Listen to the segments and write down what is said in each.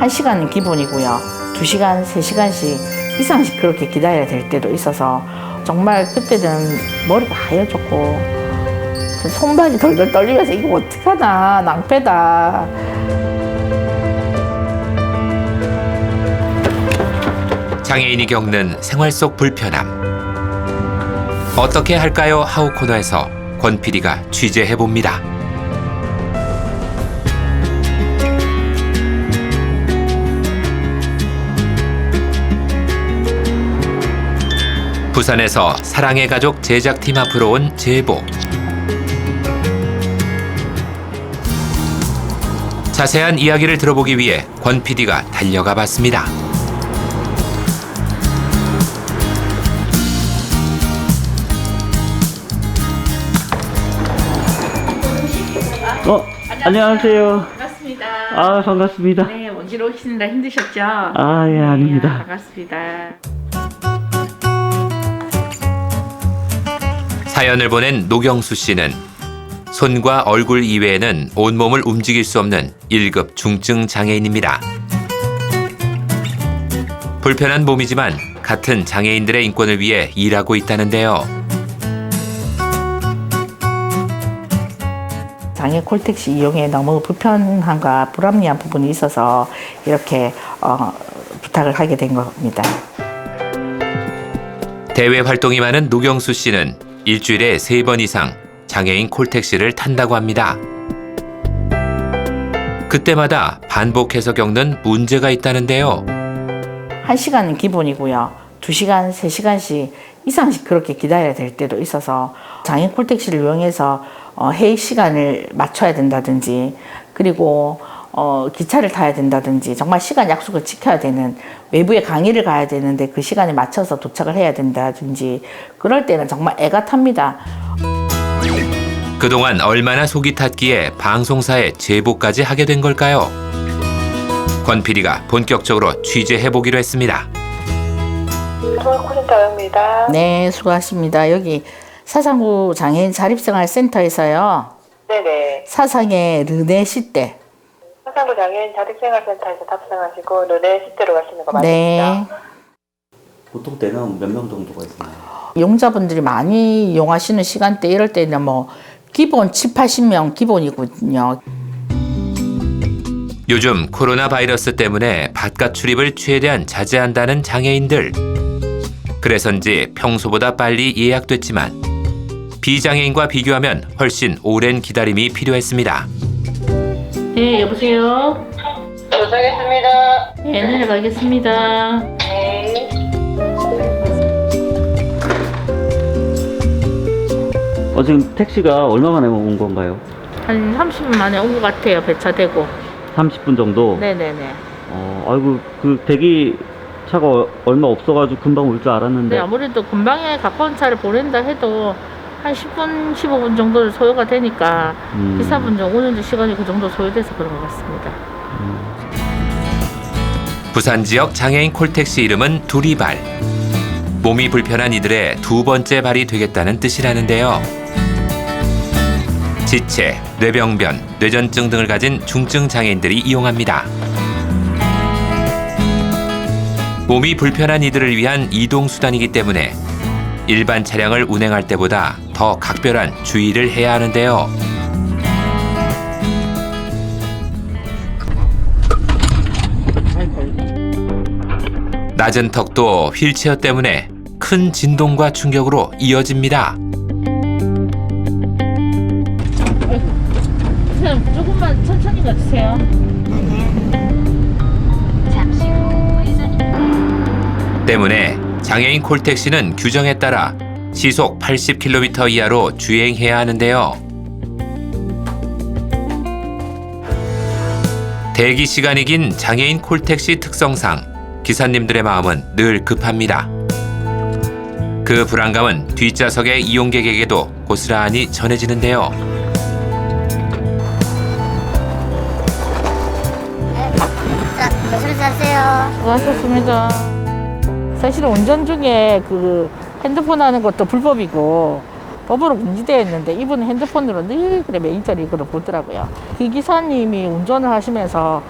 1시간은 기본이고요. 2시간, 3시간씩 이상씩 그렇게 기다려야 될 때도 있어서 정말 그때는 머리가 하얘졌고 손발이 덜덜 떨리면서 이거 어떡하나 낭패다. 장애인이 겪는 생활 속 불편함. 어떻게 할까요? 하우 코너에서 권 PD가 취재해봅니다. 부산에서 사랑의 가족 제작팀 앞으로 온 제보. 자세한 이야기를 들어보기 위해 권 PD가 달려가 봤습니다. 안녕하세요. 반갑습니다. 아, 반갑습니다. 네, 먼길 오시느라 힘드셨죠? 아, 예, 아닙니다. 네, 반갑습니다. 사연을 보낸 노경수 씨는 손과 얼굴 이외에는 온몸을 움직일 수 없는 1급 중증 장애인입니다. 불편한 몸이지만 같은 장애인들의 인권을 위해 일하고 있다는데요. 장애 콜택시 이용에 너무 불편함과 불합리한 부분이 있어서 이렇게 부탁을 하게 된 겁니다. 대외 활동이 많은 노경수 씨는 일주일에 3번 이상 장애인 콜택시를 탄다고 합니다. 그때마다 반복해서 겪는 문제가 있다는데요. 1시간은 기본이고요. 2시간, 3시간씩 이상씩 그렇게 기다려야 될 때도 있어서 장애인 콜택시를 이용해서 회의 시간을 맞춰야 된다든지 그리고 기차를 타야 된다든지 정말 시간 약속을 지켜야 되는 외부에 강의를 가야 되는데 그 시간에 맞춰서 도착을 해야 된다든지 그럴 때는 정말 애가 탑니다. 그동안 얼마나 속이 탔기에 방송사에 제보까지 하게 된 걸까요? 권 PD가 본격적으로 취재해보기로 했습니다. 고생자입니다. 네, 수고하십니다. 여기 사상구 장애인 자립생활센터에서요. 네네. 사상의 르네 시대. 사상구 장애인 자립생활센터에서 탑승하시고 르네 시대로 가시는 거 맞으시죠? 네. 보통 때는 몇 명 정도가 있나요? 이용자분들이 많이 이용하시는 시간대 이럴 때는 뭐 기본 7, 80명 기본이거든요. 요즘 코로나 바이러스 때문에 바깥 출입을 최대한 자제한다는 장애인들. 그래서인지 평소보다 빨리 예약됐지만 비장애인과 비교하면 훨씬 오랜 기다림이 필요했습니다. 네, 여보세요? 도착했습니다. 네, 내려가겠습니다. 네. 지금 택시가 얼마 만에 온 건가요? 한 30분 만에 온 것 같아요, 배차되고. 30분 정도? 네네네. 아이고, 그 대기 차가 얼마 없어가지고 금방 올 줄 알았는데. 네, 아무래도 금방에 가까운 차를 보낸다 해도 한 10분, 15분 정도 소요가 되니까 기사분 정 오는 시간이 그 정도 소요돼서 그런 것 같습니다. 부산 지역 장애인 콜택시 이름은 두리발. 몸이 불편한 이들의 두 번째 발이 되겠다는 뜻이라는데요. 지체, 뇌병변, 뇌전증 등을 가진 중증 장애인들이 이용합니다. 몸이 불편한 이들을 위한 이동수단이기 때문에 일반 차량을 운행할 때보다 더 각별한 주의를 해야 하는데요. 낮은 턱도 휠체어 때문에 큰 진동과 충격으로 이어집니다. 선생님, 조금만 천천히 가주세요. 때문에 장애인 콜택시는 규정에 따라 시속 80km 이하로 주행해야 하는데요. 대기 시간이 긴 장애인 콜택시 특성상 기사님들의 마음은 늘 급합니다. 그 불안감은 뒷좌석의 이용객에게도 고스란히 전해지는데요. 조심히 가세요. 수고하셨습니다. 사실은 운전 중에 그 핸드폰 하는 것도 불법이고 법으로 금지되어 있는데 이분은 핸드폰으로 늘 그래 매니저를 이걸 보더라고요. 그 기사님이 운전을 하시면서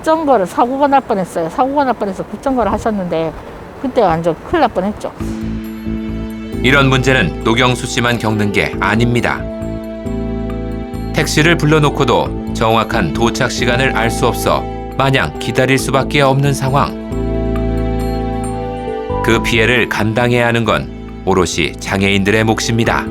국정거를 사고가 날 뻔했어요. 사고가 날 뻔해서 국정거를 하셨는데 그때 완전 큰일 날 뻔했죠. 이런 문제는 노경수 씨만 겪는 게 아닙니다. 택시를 불러놓고도 정확한 도착 시간을 알 수 없어 마냥 기다릴 수밖에 없는 상황. 그 피해를 감당해야 하는 건 오롯이 장애인들의 몫입니다.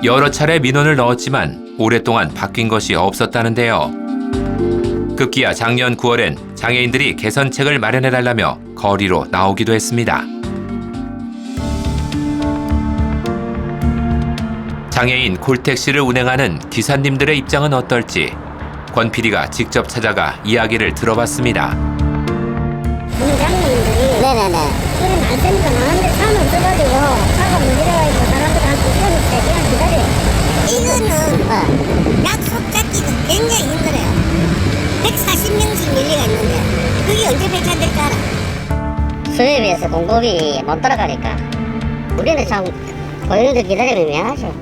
여러 차례 민원을 넣었지만 오랫동안 바뀐 것이 없었다는데요. 급기야 작년 9월엔 장애인들이 개선책을 마련해달라며 거리로 나오기도 했습니다. 장애인 콜택시를 운행하는 기사님들의 입장은 어떨지 권 PD가 직접 찾아가 이야기를 들어봤습니다. 운전자님들이 네네네. 술은 안 쓰니까 나는데 차는 없어가지고 차가 문제돼가지고 사람들 한 2시간 기다려요. 이거는 약속 잡기가 굉장히 힘들어요. 140명씩 밀리가 있는데 그게 언제 배차될까 알아? 수요에 비해서 공급이 못 따라가니까 우리는 참 고객들 기다리면 미안하죠.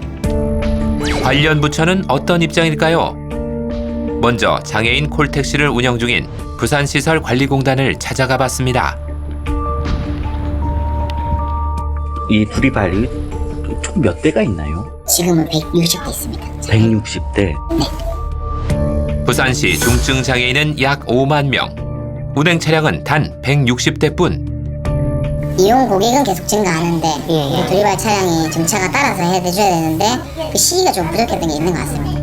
관련 부처는 어떤 입장일까요? 먼저 장애인 콜택시를 운영 중인 부산시설관리공단을 찾아가 봤습니다. 이 두리발이 총 몇 대가 있나요? 지금은 160대 있습니다. 160대. 부산시 중증 장애인은 약 5만 명. 운행 차량은 단 160대뿐. 이용 고객은 계속 증가하는데 두리발 차량이 정차가 따라서 해줘야 되는데 그 시기가 좀 부족했던 게 있는 것 같습니다.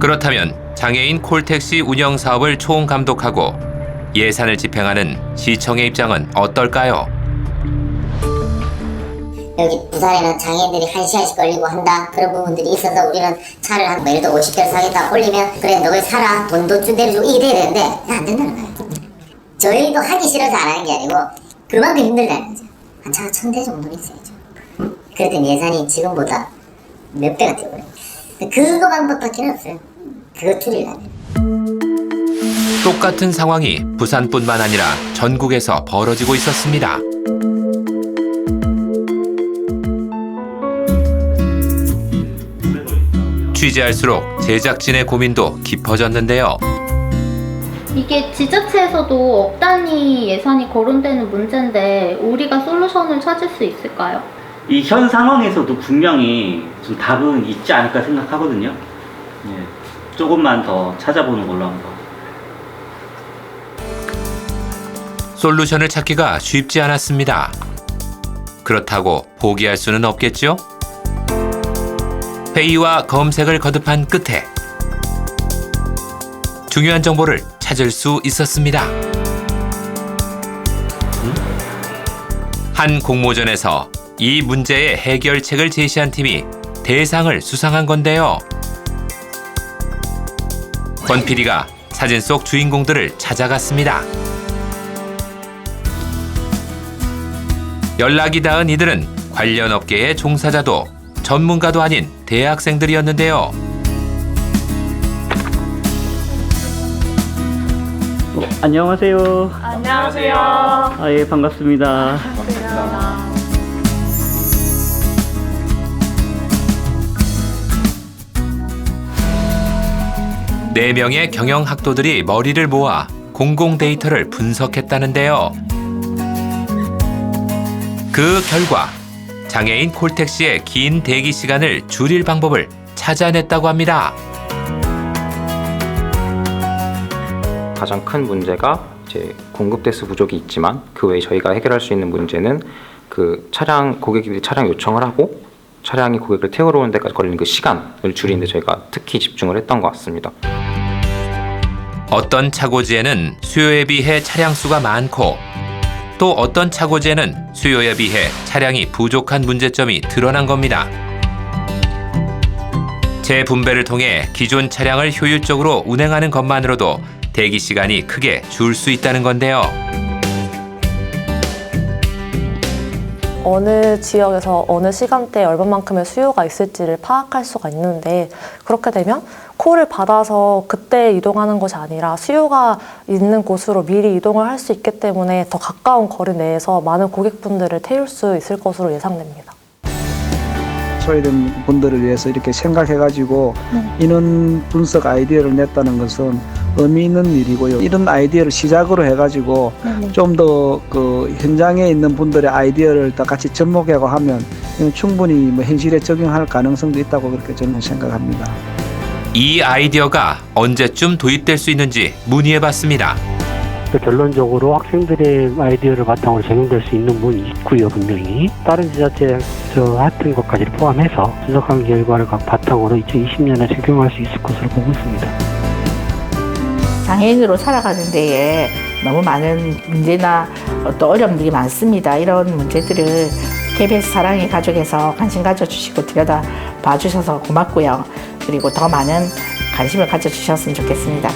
그렇다면 장애인 콜택시 운영 사업을 총감독하고 예산을 집행하는 시청의 입장은 어떨까요? 여기 부산에는 장애인들이 1시간씩 걸리고 한다 그런 부분들이 있어서 우리는 차를 한 예를 들어 50대를 사겠다 올리면 그래 너희 사라 돈도 준 대로 주고 이게 돼야 되는데 안 된다는 거예요. 저희도 하기 싫어서 안 하는 게 아니고 그만큼 힘들다는 거죠. 한 차가 1000대 정도는 있어야죠. 그랬더니 예산이 지금보다 몇 배가 되고요. 그거 방법밖에 없어요. 그거 줄이려면. 똑같은 상황이 부산뿐만 아니라 전국에서 벌어지고 있었습니다. 취재할수록 제작진의 고민도 깊어졌는데요. 이게 지자체에서도 억 단위 예산이 거론되는 문제인데 우리가 솔루션을 찾을 수 있을까요? 이 현 상황에서도 분명히 좀 답은 있지 않을까 생각하거든요. 예, 조금만 더 찾아보는 걸로 한번. 솔루션을 찾기가 쉽지 않았습니다. 그렇다고 포기할 수는 없겠죠? 회의와 검색을 거듭한 끝에 중요한 정보를 찾을 수 있었습니다. 한 공모전에서 이 문제의 해결책을 제시한 팀이 대상을 수상한 건데요. 권 PD가 사진 속 주인공들을 찾아갔습니다. 연락이 닿은 이들은 관련 업계의 종사자도 전문가도 아닌 대학생들이었는데요. 안녕하세요. 안녕하세요. 아, 예, 반갑습니다. 네 명의 경영학도들이 머리를 모아 공공 데이터를 분석했다는데요. 그 결과 장애인 콜택시의 긴 대기 시간을 줄일 방법을 찾아냈다고 합니다. 가장 큰 문제가 이제 공급 대수 부족이 있지만 그 외에 저희가 해결할 수 있는 문제는 그 고객들이 차량 요청을 하고 차량이 고객을 태우러 오는 데까지 걸리는 그 시간을 줄이는 데 저희가 특히 집중을 했던 것 같습니다. 어떤 차고지에는 수요에 비해 차량 수가 많고 또 어떤 차고지에는 수요에 비해 차량이 부족한 문제점이 드러난 겁니다. 재분배를 통해 기존 차량을 효율적으로 운행하는 것만으로도 대기 시간이 크게 줄 수 있다는 건데요. 어느 지역에서 어느 시간대에 얼마만큼의 수요가 있을지를 파악할 수가 있는데 그렇게 되면 콜을 받아서 그때 이동하는 것이 아니라 수요가 있는 곳으로 미리 이동을 할 수 있기 때문에 더 가까운 거리 내에서 많은 고객분들을 태울 수 있을 것으로 예상됩니다. 소외된 분들을 위해서 이렇게 생각해가지고 인원 분석 아이디어를 냈다는 것은 의미 있는 일이고요. 이런 아이디어를 시작으로 해가지고 좀 더 그 현장에 있는 분들의 아이디어를 다 같이 접목하고 하면 충분히 뭐 현실에 적용할 가능성도 있다고 그렇게 저는 생각합니다. 이 아이디어가 언제쯤 도입될 수 있는지 문의해봤습니다. 결론적으로 학생들의 아이디어를 바탕으로 적용될 수 있는 부분이 있고요, 분명히. 다른 지자체에서 했던 것까지 포함해서 분석한 결과를 바탕으로 2020년에 적용할 수 있을 것으로 보고 있습니다. 장애인으로 살아가는 데에 너무 많은 문제나 또 어려움들이 많습니다. 이런 문제들을 KBS 사랑의 가족에서 관심 가져주시고 들여다 봐주셔서 고맙고요. 그리고 더 많은 관심을 가져주셨으면 좋겠습니다.